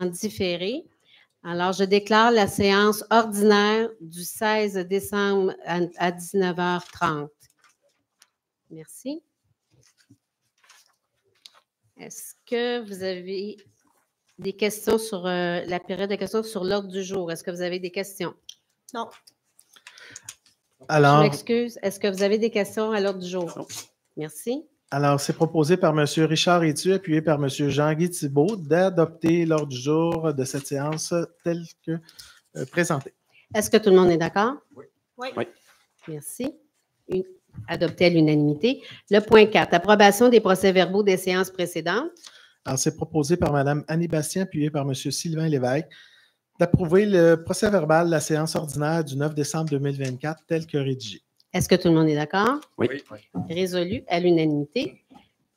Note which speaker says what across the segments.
Speaker 1: différé. Alors, je déclare la séance ordinaire du 16 décembre à 19h30. Merci. Est-ce que vous avez des questions sur la période de questions sur l'ordre du jour? Est-ce que vous avez des questions?
Speaker 2: Non.
Speaker 1: Alors, je m'excuse. Est-ce que vous avez des questions à l'ordre du jour?
Speaker 3: Non.
Speaker 1: Merci.
Speaker 4: Alors, c'est proposé par M. Richard Etu, appuyé par M. Jean-Guy Thibault, d'adopter l'ordre du jour de cette séance tel que présenté.
Speaker 1: Est-ce que tout le monde est d'accord?
Speaker 2: Oui.
Speaker 3: Oui.
Speaker 1: Merci. Adopté à l'unanimité. Le point 4, approbation des procès-verbaux des séances précédentes.
Speaker 4: Alors, c'est proposé par Mme Annie Bastien, appuyé par M. Sylvain Lévesque, d'approuver le procès-verbal de la séance ordinaire du 9 décembre 2024 tel que rédigé.
Speaker 1: Est-ce que tout le monde est d'accord?
Speaker 3: Oui.
Speaker 1: Résolu à l'unanimité.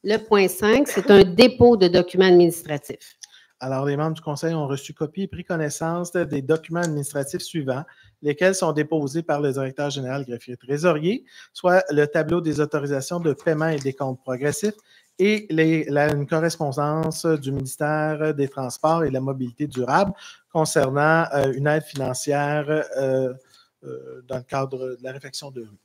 Speaker 1: Le point 5, c'est un dépôt de documents administratifs.
Speaker 4: Alors, les membres du Conseil ont reçu copie et pris connaissance des documents administratifs suivants, lesquels sont déposés par le directeur général greffier trésorier, soit le tableau des autorisations de paiement et des comptes progressifs et une correspondance du ministère des Transports et de la Mobilité durable concernant une aide financière dans le cadre de la réfection de rue.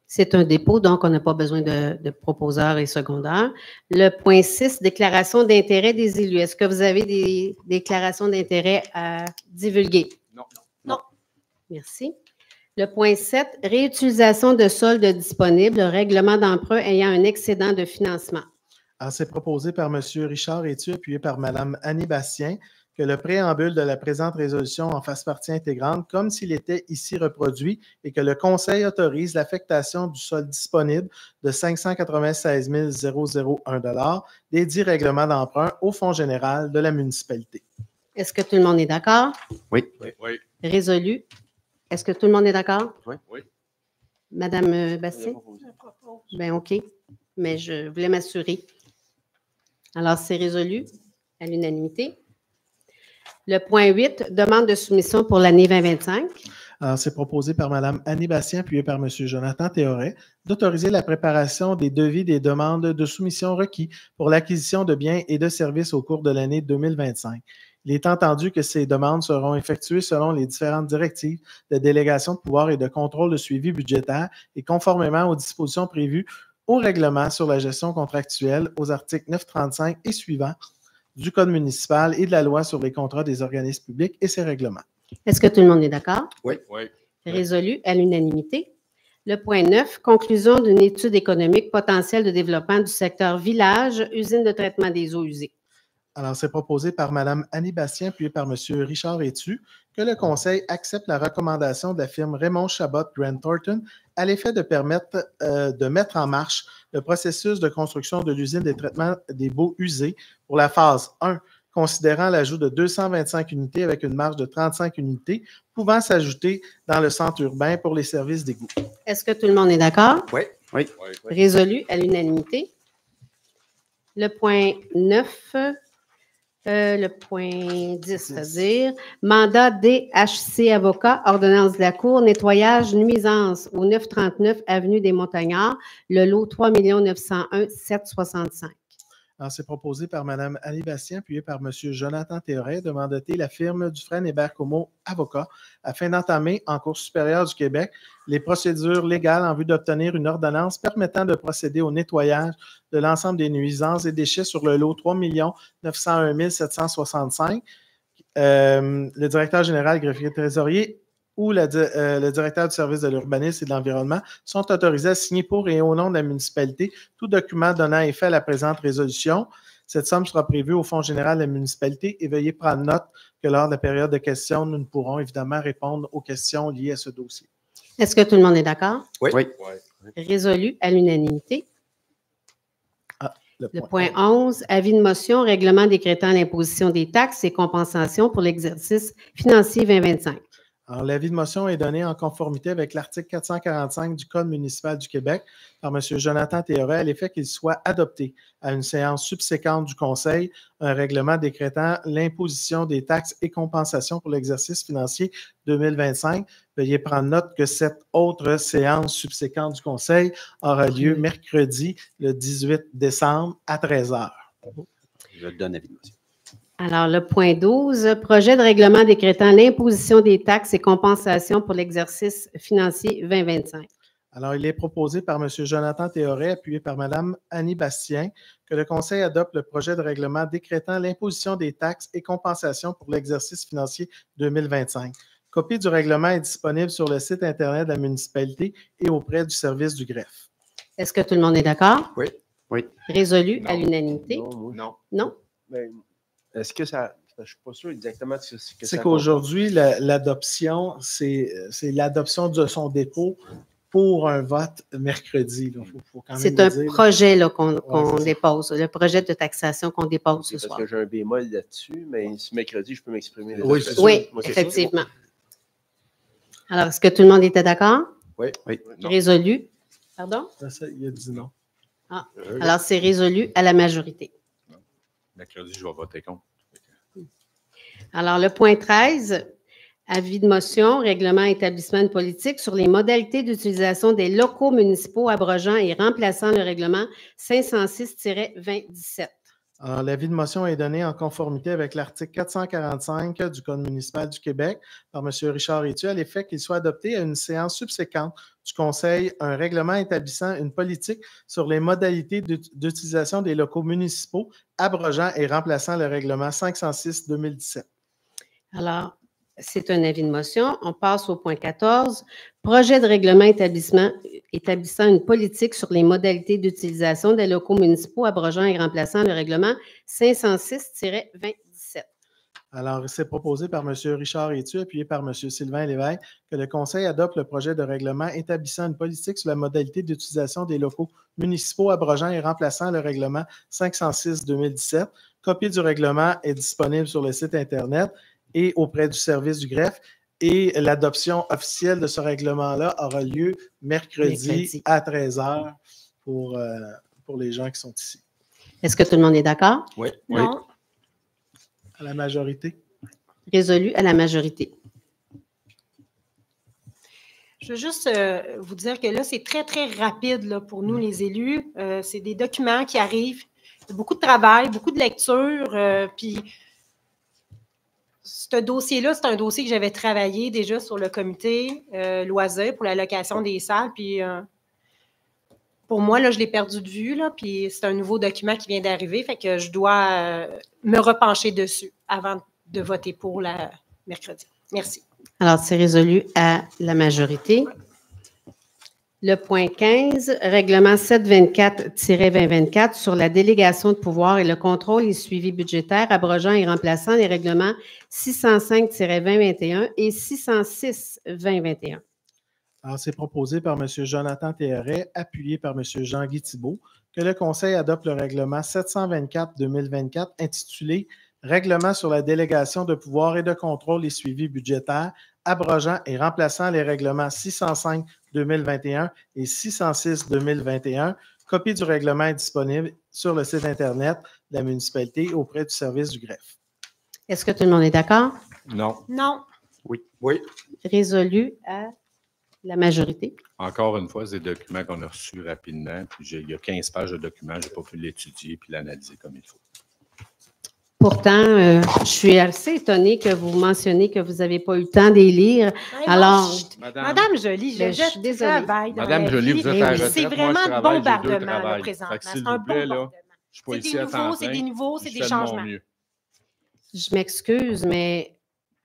Speaker 1: C'est un dépôt, donc on n'a pas besoin de proposeurs et secondaires. Le point 6, déclaration d'intérêt des élus. Est-ce que vous avez des déclarations d'intérêt à divulguer?
Speaker 3: Non.
Speaker 2: Non.
Speaker 1: Merci. Le point 7, réutilisation de soldes disponibles, règlement d'emprunt ayant un excédent de financement.
Speaker 4: Alors, c'est proposé par M. Richard Etu, appuyé par Mme Annie Bastien, que le préambule de la présente résolution en fasse partie intégrante, comme s'il était ici reproduit, et que le Conseil autorise l'affectation du solde disponible de 596 001 $ des 10 règlements d'emprunt au Fonds général de la municipalité.
Speaker 1: Est-ce que tout le monde est d'accord?
Speaker 3: Oui.
Speaker 1: Résolu. Est-ce que tout le monde est d'accord?
Speaker 3: Oui.
Speaker 1: Madame Bastien? Bien, OK. Mais je voulais m'assurer. Alors, c'est résolu à l'unanimité. Le point 8, demande de soumission pour l'année 2025.
Speaker 4: Alors, c'est proposé par Mme Annie Bastien, appuyé par M. Jonathan Théoret, d'autoriser la préparation des devis des demandes de soumission requis pour l'acquisition de biens et de services au cours de l'année 2025. Il est entendu que ces demandes seront effectuées selon les différentes directives de délégation de pouvoir et de contrôle de suivi budgétaire et conformément aux dispositions prévues au règlement sur la gestion contractuelle aux articles 935 et suivants du Code municipal et de la loi sur les contrats des organismes publics et ses règlements.
Speaker 1: Est-ce que tout le monde est d'accord?
Speaker 3: Oui.
Speaker 1: Résolu à l'unanimité. Le point 9, conclusion d'une étude économique potentielle de développement du secteur village, usine de traitement des eaux usées.
Speaker 4: Alors, c'est proposé par Mme Annie Bastien, puis par M. Richard Etu, que le Conseil accepte la recommandation de la firme Raymond Chabot Grant Thornton à l'effet de permettre de mettre en marche le processus de construction de l'usine de traitement des baux usés pour la phase 1, considérant l'ajout de 225 unités avec une marge de 35 unités, pouvant s'ajouter dans le centre urbain pour les services d'égout.
Speaker 1: Est-ce que tout le monde est d'accord?
Speaker 3: Oui.
Speaker 1: Résolu à l'unanimité. Le point 9, le point 10, c'est-à-dire mandat DHC avocat, ordonnance de la Cour, nettoyage, nuisance au 939 avenue des Montagnards, le lot 3 901 765.
Speaker 4: Alors, c'est proposé par Mme Annie Bastien, appuyé par M. Jonathan Théoret, de mandater la firme Dufresne Hébert Como Avocat afin d'entamer en Cour supérieure du Québec les procédures légales en vue d'obtenir une ordonnance permettant de procéder au nettoyage de l'ensemble des nuisances et déchets sur le lot 3 901 765. Le directeur général greffier trésorier ou le directeur du service de l'urbanisme et de l'environnement sont autorisés à signer pour et au nom de la municipalité tout document donnant effet à la présente résolution. Cette somme sera prévue au Fonds général de la municipalité et veuillez prendre note que lors de la période de questions, nous ne pourrons évidemment répondre aux questions liées à ce dossier.
Speaker 1: Est-ce que tout le monde est d'accord?
Speaker 3: Oui.
Speaker 1: Résolu à l'unanimité.
Speaker 4: Le
Speaker 1: point 11, avis de motion, règlement décrétant l'imposition des taxes et compensations pour l'exercice financier 2025.
Speaker 4: Alors, l'avis de motion est donné en conformité avec l'article 445 du Code municipal du Québec par M. Jonathan Théoret à l'effet qu'il soit adopté à une séance subséquente du Conseil un règlement décrétant l'imposition des taxes et compensations pour l'exercice financier 2025. Veuillez prendre note que cette autre séance subséquente du Conseil aura lieu mercredi, le 18 décembre à 13h.
Speaker 3: Je donne avis de motion.
Speaker 1: Alors, le point 12, projet de règlement décrétant l'imposition des taxes et compensations pour l'exercice financier 2025.
Speaker 4: Alors, il est proposé par M. Jonathan Théoret, appuyé par Mme Annie Bastien, que le Conseil adopte le projet de règlement décrétant l'imposition des taxes et compensations pour l'exercice financier 2025. Copie du règlement est disponible sur le site Internet de la municipalité et auprès du service du greffe.
Speaker 1: Est-ce que tout le monde est d'accord?
Speaker 2: Oui. Oui.
Speaker 1: Résolu
Speaker 2: Non.
Speaker 1: à l'unanimité?
Speaker 2: Non.
Speaker 1: Non?
Speaker 2: Ben, est-ce que ça... Je ne suis pas sûr exactement ce que ça...
Speaker 4: C'est qu'aujourd'hui, l'adoption, c'est l'adoption de son dépôt pour un vote mercredi.
Speaker 1: C'est un projet qu'on dépose, le projet de taxation qu'on dépose ce soir.
Speaker 2: Parce que j'ai un bémol là-dessus, mais ce mercredi, je peux m'exprimer.
Speaker 1: Oui, effectivement. Alors, est-ce que tout le monde était d'accord?
Speaker 2: Oui.
Speaker 1: Résolu. Pardon?
Speaker 4: Il a dit non.
Speaker 1: Ah, alors, c'est résolu à la majorité.
Speaker 3: Mercredi, je vais voter contre.
Speaker 1: Alors, le point 13, avis de motion, règlement établissement de politique sur les modalités d'utilisation des locaux municipaux abrogeant et remplaçant le règlement 506-2017.
Speaker 4: Alors, l'avis de motion est donné en conformité avec l'article 445 du Code municipal du Québec par M. Richard Étu à l'effet qu'il soit adopté à une séance subséquente du Conseil un règlement établissant une politique sur les modalités d'utilisation des locaux municipaux abrogeant et remplaçant le règlement 506-2017.
Speaker 1: Alors, c'est un avis de motion. On passe au point 14. Projet de règlement établissant une politique sur les modalités d'utilisation des locaux municipaux abrogeant et remplaçant le règlement 506-2017.
Speaker 4: Alors, c'est proposé par M. Richard Étu, appuyé par M. Sylvain Lévesque, que le Conseil adopte le projet de règlement établissant une politique sur la modalité d'utilisation des locaux municipaux abrogeant et remplaçant le règlement 506-2017. Copie du règlement est disponible sur le site Internet et auprès du service du greffe. Et l'adoption officielle de ce règlement-là aura lieu mercredi à 13h pour les gens qui sont ici.
Speaker 1: Est-ce que tout le monde est d'accord?
Speaker 2: Oui.
Speaker 1: Non.
Speaker 4: À la majorité?
Speaker 1: Résolu à la majorité.
Speaker 5: Je veux juste vous dire que là, c'est très, très rapide là, pour nous, les élus. C'est des documents qui arrivent. Beaucoup de travail, beaucoup de lecture. Puis, ce dossier-là, c'est un dossier que j'avais travaillé déjà sur le comité loisir pour la location des salles. Puis, pour moi, là, je l'ai perdu de vue. Là, puis, c'est un nouveau document qui vient d'arriver. Fait que je dois me repencher dessus avant de voter pour la mercredi. Merci.
Speaker 1: Alors, c'est résolu à la majorité. Le point 15, règlement 724-2024 sur la délégation de pouvoir et le contrôle et suivi budgétaire abrogeant et remplaçant les règlements 605-2021 et 606-2021.
Speaker 4: Alors, c'est proposé par M. Jonathan Théoret, appuyé par M. Jean-Guy Thibault, que le Conseil adopte le règlement 724-2024 intitulé « Règlement sur la délégation de pouvoir et de contrôle et suivi budgétaire abrogeant et remplaçant les règlements 605-2021 et 606-2021. » Copie du règlement est disponible sur le site Internet de la municipalité auprès du service du greffe.
Speaker 1: Est-ce que tout le monde est d'accord?
Speaker 3: Non.
Speaker 5: Non.
Speaker 2: Oui.
Speaker 1: Résolu à la majorité.
Speaker 3: Encore une fois, c'est des documents qu'on a reçus rapidement. Puis il y a 15 pages de documents, je n'ai pas pu l'étudier et l'analyser comme il faut.
Speaker 1: Pourtant, je suis assez étonnée que vous mentionnez que vous n'avez pas eu le temps de les lire. Alors,
Speaker 5: Madame Joly, je suis désolée.
Speaker 3: Madame Joly, vous êtes à la retraite.
Speaker 5: C'est vraiment de bombardement, là, présentement. C'est un bombardement.
Speaker 3: C'est des
Speaker 5: nouveaux, c'est des changements.
Speaker 1: Je m'excuse, mais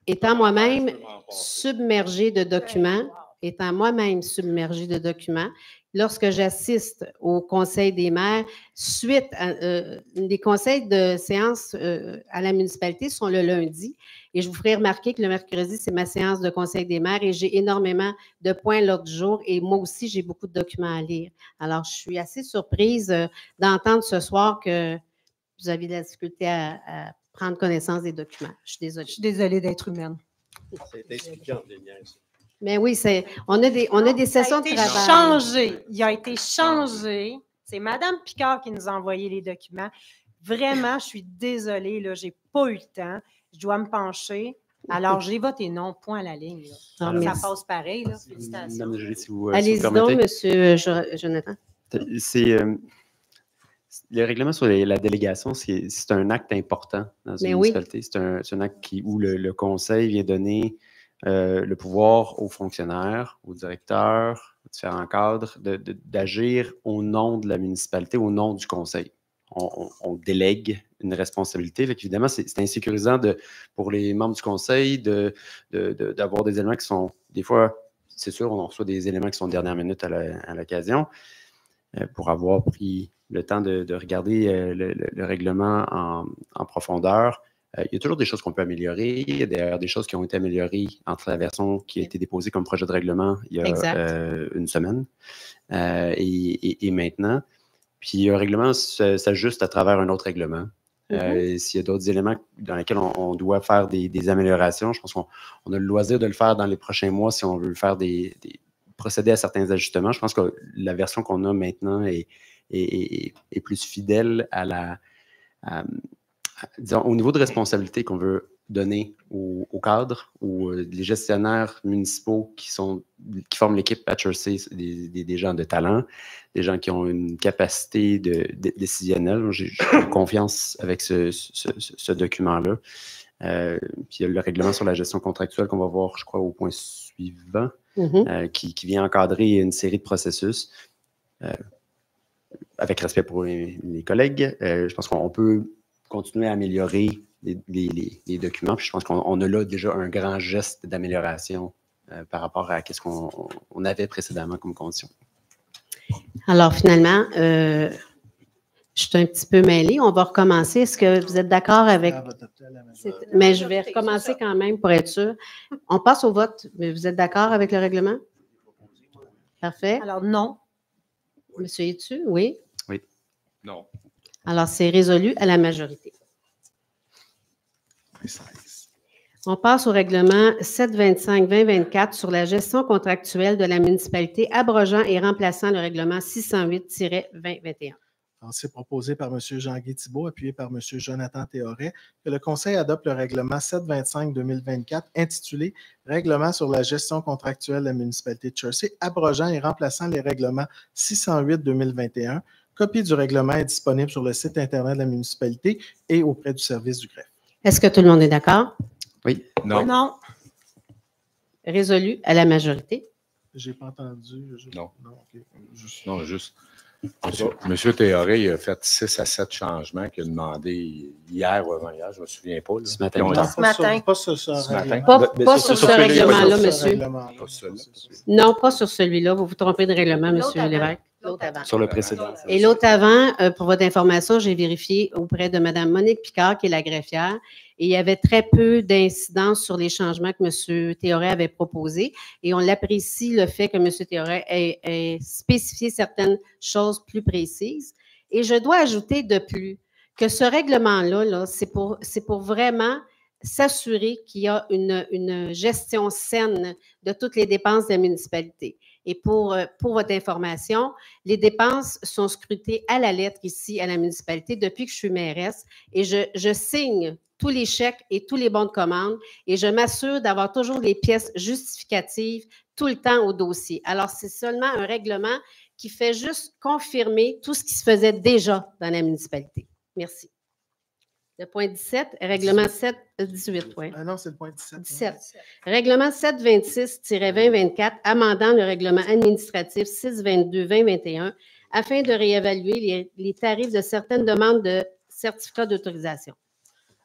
Speaker 1: étant moi-même submergée de documents, lorsque j'assiste au Conseil des maires, suite à les conseils de séance à la municipalité sont le lundi. Et je vous ferai remarquer que le mercredi, c'est ma séance de Conseil des maires et j'ai énormément de points l'autre jour. Et moi aussi, j'ai beaucoup de documents à lire. Alors, je suis assez surprise d'entendre ce soir que vous avez de la difficulté à prendre connaissance des documents. Je suis désolée.
Speaker 5: Je suis désolée d'être humaine.
Speaker 2: C'est expliquant,
Speaker 1: Mais oui, on a des sessions de travail.
Speaker 5: Il a été changé. C'est Mme Picard qui nous a envoyé les documents. Vraiment, je suis désolée, là, je n'ai pas eu le temps. Je dois me pencher. Alors, j'ai voté non, point à la ligne. Ça passe pareil, là. Félicitations.
Speaker 1: Allez-y donc, M. Jonathan.
Speaker 6: Le règlement sur la délégation, c'est un acte important dans une municipalité. C'est un acte où le conseil vient donner le pouvoir aux fonctionnaires, aux directeurs, aux différents cadres, d'agir au nom de la municipalité, au nom du conseil. On délègue une responsabilité. Fait qu'évidemment, c'est insécurisant pour les membres du conseil d'avoir des éléments qui sont, des fois, c'est sûr, on reçoit des éléments qui sont de dernière minute à l'occasion. Pour avoir pris le temps de regarder le règlement en profondeur, il y a toujours des choses qu'on peut améliorer. Il y a d'ailleurs des choses qui ont été améliorées entre la version qui a été déposée comme projet de règlement il y a une semaine et maintenant. Puis un règlement s'ajuste à travers un autre règlement. S'il y a d'autres éléments dans lesquels on doit faire des améliorations, je pense qu'on a le loisir de le faire dans les prochains mois si on veut faire procéder à certains ajustements. Je pense que la version qu'on a maintenant est plus fidèle disons, au niveau de responsabilité qu'on veut donner aux cadres ou les gestionnaires municipaux qui forment l'équipe HRC, des gens de talent, des gens qui ont une capacité décisionnelle. J'ai confiance avec ce document-là. Puis il y a le règlement sur la gestion contractuelle qu'on va voir, je crois, au point suivant, qui vient encadrer une série de processus. Avec respect pour les collègues, je pense qu'on peut continuer à améliorer les documents. Puis je pense qu'on a là déjà un grand geste d'amélioration par rapport à ce qu'on avait précédemment comme condition.
Speaker 1: Alors, finalement, je suis un petit peu mêlée. On va recommencer. Est-ce que vous êtes d'accord avec... Mais je vais recommencer quand même pour être sûr. On passe au vote. Mais vous êtes d'accord avec le règlement? Parfait.
Speaker 5: Alors, non.
Speaker 1: Monsieur Etu, oui?
Speaker 6: Oui.
Speaker 3: Non.
Speaker 1: Alors, c'est résolu à la majorité. On passe au règlement 725-2024 sur la gestion contractuelle de la municipalité, abrogeant et remplaçant le règlement 608-2021.
Speaker 4: C'est proposé par M. Jean-Guy Thibault, appuyé par M. Jonathan Théoret, que le Conseil adopte le règlement 725-2024 intitulé « Règlement sur la gestion contractuelle de la municipalité de Chersey, abrogeant et remplaçant les règlements 608-2021 ». Copie du règlement est disponible sur le site Internet de la municipalité et auprès du service du greffe.
Speaker 1: Est-ce que tout le monde est d'accord?
Speaker 6: Oui.
Speaker 3: Non.
Speaker 5: Non.
Speaker 1: Résolu à la majorité.
Speaker 4: Je n'ai pas entendu.
Speaker 3: Non.
Speaker 4: Non, okay.
Speaker 3: Non, juste. Monsieur Théoret, il a fait 6 à 7 changements qu'il a demandé hier ou avant-hier, je ne me souviens pas. Là.
Speaker 6: Ce matin.
Speaker 5: Ce matin.
Speaker 4: Pas sur ce
Speaker 3: matin.
Speaker 1: Pas sur ce règlement-là, monsieur.
Speaker 3: Non.
Speaker 1: Non, pas sur celui-là. Vous vous trompez de règlement, monsieur Lévesque. L'autre avant.
Speaker 6: Sur le précédent.
Speaker 1: Et l'autre avant, pour votre information, j'ai vérifié auprès de Mme Monique Picard, qui est la greffière, et il y avait très peu d'incidence sur les changements que M. Théoret avait proposés. Et on l'apprécie le fait que M. Théoret ait spécifié certaines choses plus précises. Et je dois ajouter de plus que ce règlement-là, c'est pour vraiment s'assurer qu'il y a une gestion saine de toutes les dépenses de la municipalité. Et pour votre information, les dépenses sont scrutées à la lettre ici à la municipalité depuis que je suis mairesse et je signe tous les chèques et tous les bons de commande et je m'assure d'avoir toujours les pièces justificatives tout le temps au dossier. Alors, c'est seulement un règlement qui fait juste confirmer tout ce qui se faisait déjà dans la municipalité. Merci. Le point 17, règlement 7-18. Oui.
Speaker 4: Non, c'est le point 17.
Speaker 1: 17. Règlement 726-2024, amendant le règlement administratif 622-2021 afin de réévaluer les tarifs de certaines demandes de certificats d'autorisation.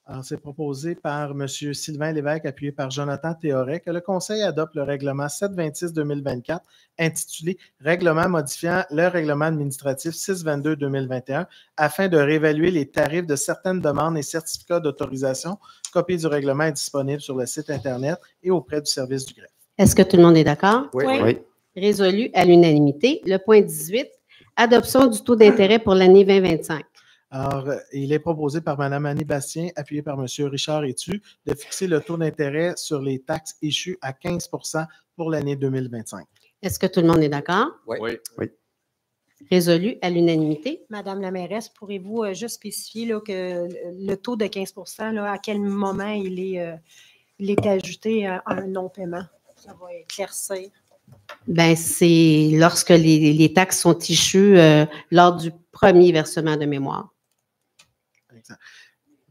Speaker 4: Alors, c'est proposé par M. Sylvain Lévesque, appuyé par Jonathan Théoret, que le Conseil adopte le règlement 726-2024 intitulé « Règlement modifiant le règlement administratif 622-2021 afin de réévaluer les tarifs de certaines demandes et certificats d'autorisation. » Copie du règlement est disponible sur le site Internet et auprès du service du greffe.
Speaker 1: Est-ce que tout le monde est d'accord?
Speaker 6: Oui.
Speaker 5: Oui.
Speaker 6: Oui.
Speaker 1: Résolu à l'unanimité. Le point 18, adoption du taux d'intérêt pour l'année 2025.
Speaker 4: Alors, il est proposé par Mme Annie Bastien, appuyé par M. Richard Etu, de fixer le taux d'intérêt sur les taxes échues à 15 pour l'année 2025.
Speaker 1: Est-ce que tout le monde est d'accord?
Speaker 3: Oui.
Speaker 1: Résolu à l'unanimité.
Speaker 5: Madame la mairesse, pourrez-vous juste spécifier là, que le taux de 15 là, à quel moment il est ajouté à un non-paiement? Ça va éclaircir.
Speaker 1: Bien, c'est lorsque les taxes sont issues lors du premier versement de mémoire.
Speaker 2: Exact.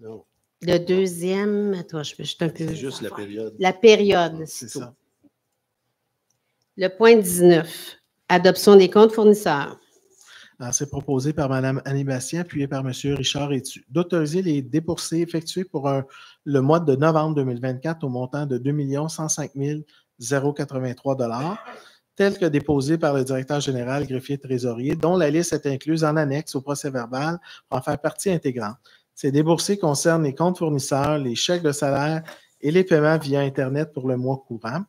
Speaker 2: Non.
Speaker 1: Le deuxième, attends, je suis un peu...
Speaker 2: C'est juste la période.
Speaker 1: La période,
Speaker 4: C'est
Speaker 1: c'est tout.
Speaker 4: ça.
Speaker 1: Le point 19, adoption des comptes fournisseurs.
Speaker 4: C'est proposé par Mme Annie Bastien, appuyé par M. Richard Etu, d'autoriser les déboursés effectués pour le mois de novembre 2024 au montant de 2 105 083 $, tels que déposés par le directeur général, greffier trésorier, dont la liste est incluse en annexe au procès-verbal pour en faire partie intégrante. Ces déboursés concernent les comptes fournisseurs, les chèques de salaire et les paiements via Internet pour le mois courant.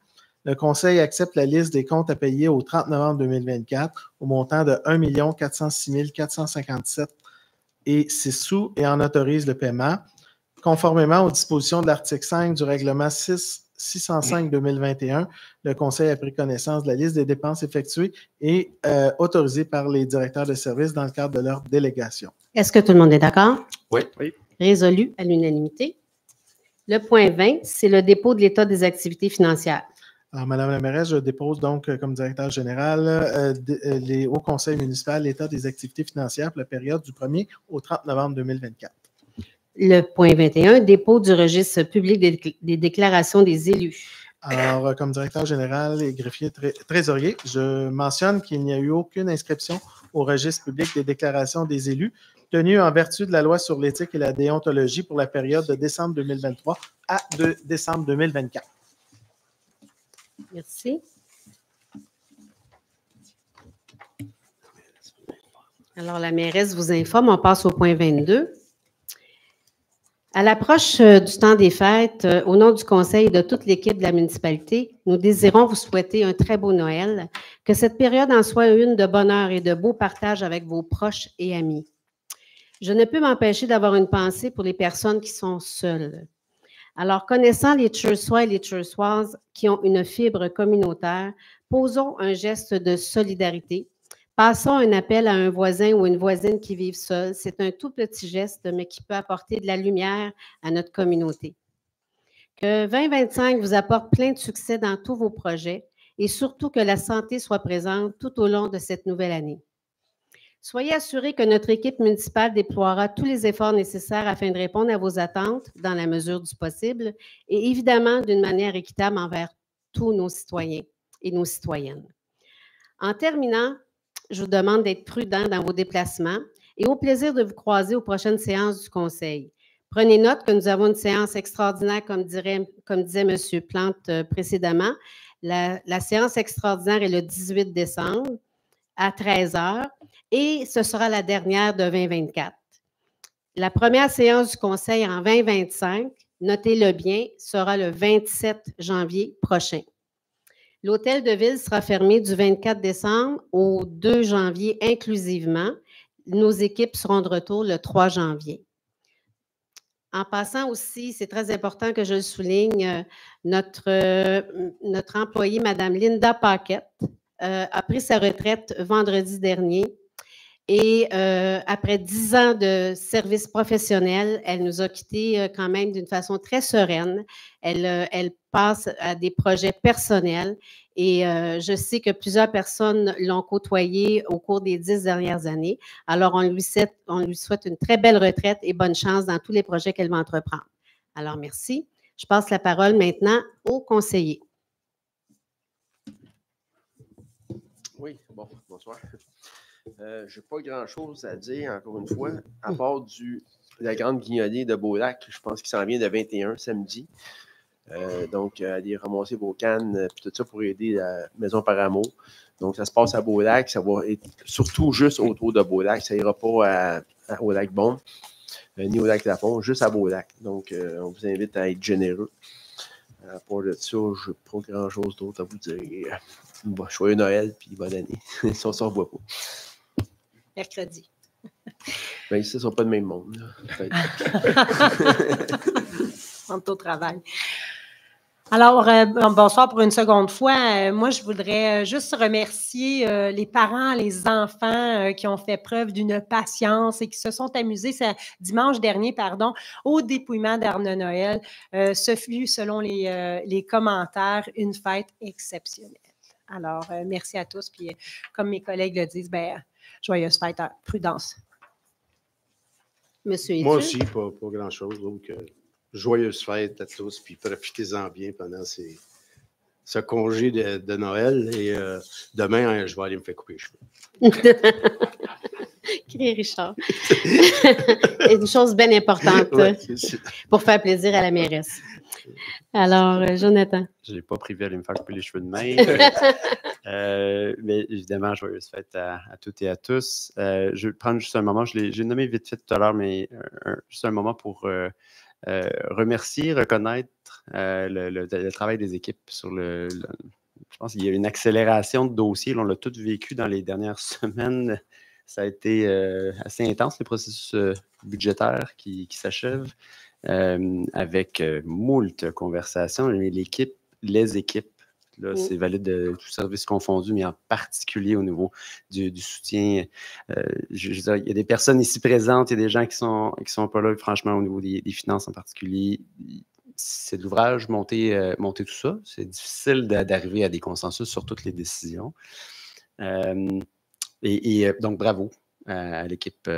Speaker 4: Le Conseil accepte la liste des comptes à payer au 30 novembre 2024 au montant de 1 406 457 et 6 sous et en autorise le paiement. Conformément aux dispositions de l'article 5 du règlement 605-2021, le Conseil a pris connaissance de la liste des dépenses effectuées et autorisées par les directeurs de services dans le cadre de leur délégation.
Speaker 1: Est-ce que tout le monde est d'accord?
Speaker 6: Oui.
Speaker 1: Résolu à l'unanimité. Le point 20, c'est le dépôt de l'état des activités financières.
Speaker 4: Alors, Madame la mairesse, je dépose donc comme directeur général au Conseil municipal l'état des activités financières pour la période du 1er au 30 novembre 2024.
Speaker 1: Le point 21, dépôt du registre public des déclarations des élus.
Speaker 4: Alors, comme directeur général et greffier trésorier, je mentionne qu'il n'y a eu aucune inscription au registre public des déclarations des élus tenu en vertu de la loi sur l'éthique et la déontologie pour la période de décembre 2023 à décembre 2024.
Speaker 1: Merci. Alors, la mairesse vous informe, on passe au point 22. À l'approche du temps des fêtes, au nom du Conseil et de toute l'équipe de la municipalité, nous désirons vous souhaiter un très beau Noël, que cette période en soit une de bonheur et de beau partage avec vos proches et amis. Je ne peux m'empêcher d'avoir une pensée pour les personnes qui sont seules. Alors, connaissant les Tchurçois et les Tchurçoises qui ont une fibre communautaire, posons un geste de solidarité. Passons un appel à un voisin ou une voisine qui vivent seuls. C'est un tout petit geste, mais qui peut apporter de la lumière à notre communauté. Que 2025 vous apporte plein de succès dans tous vos projets et surtout que la santé soit présente tout au long de cette nouvelle année. Soyez assurés que notre équipe municipale déploiera tous les efforts nécessaires afin de répondre à vos attentes dans la mesure du possible et évidemment d'une manière équitable envers tous nos citoyens et nos citoyennes. En terminant, je vous demande d'être prudent dans vos déplacements et au plaisir de vous croiser aux prochaines séances du Conseil. Prenez note que nous avons une séance extraordinaire, comme disait M. Plante précédemment. La séance extraordinaire est le 18 décembre à 13h et ce sera la dernière de 2024. La première séance du Conseil en 2025, notez-le bien, sera le 27 janvier prochain. L'hôtel de ville sera fermé du 24 décembre au 2 janvier inclusivement. Nos équipes seront de retour le 3 janvier. En passant aussi, c'est très important que je le souligne, notre employée, Mme Linda Paquette, a pris sa retraite vendredi dernier et après 10 ans de service professionnel, elle nous a quittés quand même d'une façon très sereine. Elle passe à des projets personnels et je sais que plusieurs personnes l'ont côtoyée au cours des 10 dernières années. Alors, on lui souhaite une très belle retraite et bonne chance dans tous les projets qu'elle va entreprendre. Alors, merci. Je passe la parole maintenant au conseiller.
Speaker 2: Oui, bon, bonsoir. Je n'ai pas grand-chose à dire, encore une fois, à part la grande guignolée de Beaulac, je pense qu'il s'en vient de 21 samedi. Donc, aller ramasser vos cannes, puis tout ça pour aider la Maison par Amour. Donc, ça se passe à Beaulac, ça va être surtout juste autour de Beaulac, ça n'ira pas au Lac-Beaume, ni au Lac-Lapon, juste à Beaulac. Donc, on vous invite à être généreux. À part de ça, je n'ai pas grand-chose d'autre à vous dire. Bon, joyeux Noël, puis bonne année. Si on ne s'en revoit pas.
Speaker 5: Mercredi.
Speaker 2: Bien, ici, ils ne sont pas de même monde.
Speaker 5: On est au travail. Alors, bonsoir pour une seconde fois. Moi, je voudrais juste remercier les parents, les enfants qui ont fait preuve d'une patience et qui se sont amusés dimanche dernier, au dépouillement d'Arnaud Noël. Ce fut, selon les commentaires, une fête exceptionnelle. Alors, merci à tous. Puis, comme mes collègues le disent, joyeuse fête, prudence.
Speaker 1: Monsieur
Speaker 7: Moi
Speaker 1: Étu?
Speaker 7: aussi, pas grand-chose. Donc, joyeuse fête à tous, puis profitez-en bien pendant ce congé de Noël. Et demain, je vais aller me faire couper les cheveux.
Speaker 1: Crie Richard. Une chose bien importante pour faire plaisir à la mairesse. Alors, Jonathan.
Speaker 6: Je n'ai pas prévu d'aller me faire couper les cheveux demain. Mais évidemment, joyeuse fête à toutes et à tous. Je vais prendre juste un moment, j'ai nommé vite fait tout à l'heure, mais juste un moment pour remercier, reconnaître le travail des équipes sur je pense qu'il y a une accélération de dossiers. Là, on l'a tous vécu dans les dernières semaines. Ça a été assez intense, le processus budgétaire qui s'achève, avec moult conversations. Mais les équipes, là, c'est valide de tout service confondu, mais en particulier au niveau du soutien. Je veux dire, il y a des personnes ici présentes, il y a des gens qui sont pas là, franchement, au niveau des finances en particulier. C'est de l'ouvrage, monter tout ça. C'est difficile d'arriver à des consensus sur toutes les décisions. Donc, bravo à l'équipe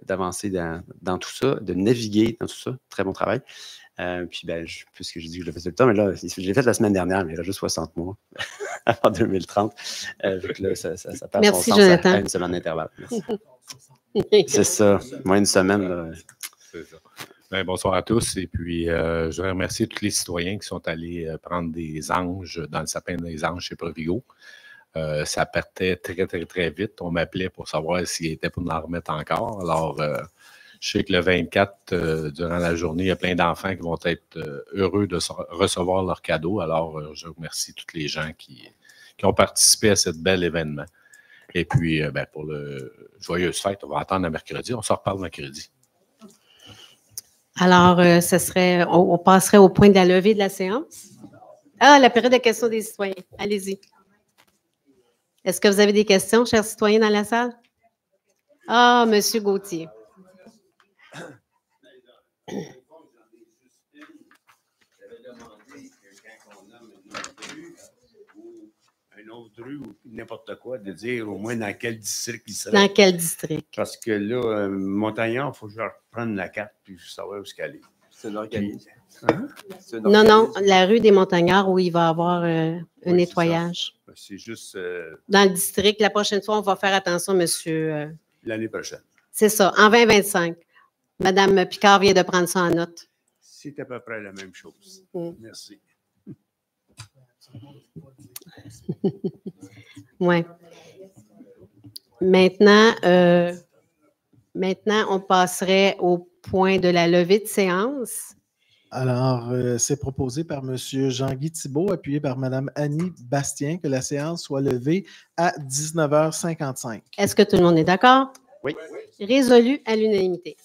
Speaker 6: d'avancer dans tout ça, de naviguer dans tout ça. Très bon travail. Puis, puisque j'ai dit que je le faisais tout le temps, mais là, je l'ai fait la semaine dernière, mais il y a juste 60 mois avant 2030. Là, ça perd son sens à une semaine d'intervalle. Merci. C'est ça. Moins une semaine. Là.
Speaker 3: C'est ça. Bonsoir à tous. Et puis, je voudrais remercier tous les citoyens qui sont allés prendre des anges dans le sapin des anges chez Provigo. Ça partait très, très, très vite. On m'appelait pour savoir s'il était pour nous en remettre encore. Alors, je sais que le 24, durant la journée, il y a plein d'enfants qui vont être heureux de recevoir leurs cadeaux. Alors, je remercie tous les gens qui ont participé à ce bel événement. Et puis, pour le joyeuse fête, on va attendre à mercredi. On se reparle mercredi.
Speaker 1: Alors, on passerait au point de la levée de la séance. Ah, la période de questions des citoyens. Allez-y. Est-ce que vous avez des questions, chers citoyens, dans la salle? Ah, M. Gauthier.
Speaker 8: J'avais demandé que quand on nomme une autre rue ou n'importe quoi, de dire au moins dans quel district il serait.
Speaker 1: Dans quel district?
Speaker 8: Parce que là, Montagnard, il faut que je reprenne la carte puis je savoir où elle est.
Speaker 2: C'est un organisme.
Speaker 1: Non, la rue des Montagnards où il va y avoir un nettoyage.
Speaker 8: C'est juste...
Speaker 1: Dans le district, la prochaine fois, on va faire attention, monsieur.
Speaker 8: L'année prochaine.
Speaker 1: C'est ça, en 2025. Madame Picard vient de prendre ça en note.
Speaker 8: C'est à peu près la même chose. Merci.
Speaker 1: Oui. Maintenant, on passerait au point de la levée de séance.
Speaker 4: Alors, c'est proposé par M. Jean-Guy Thibault, appuyé par Mme Annie Bastien, que la séance soit levée à 19h55.
Speaker 1: Est-ce que tout le monde est d'accord?
Speaker 6: Oui.
Speaker 1: Résolu à l'unanimité.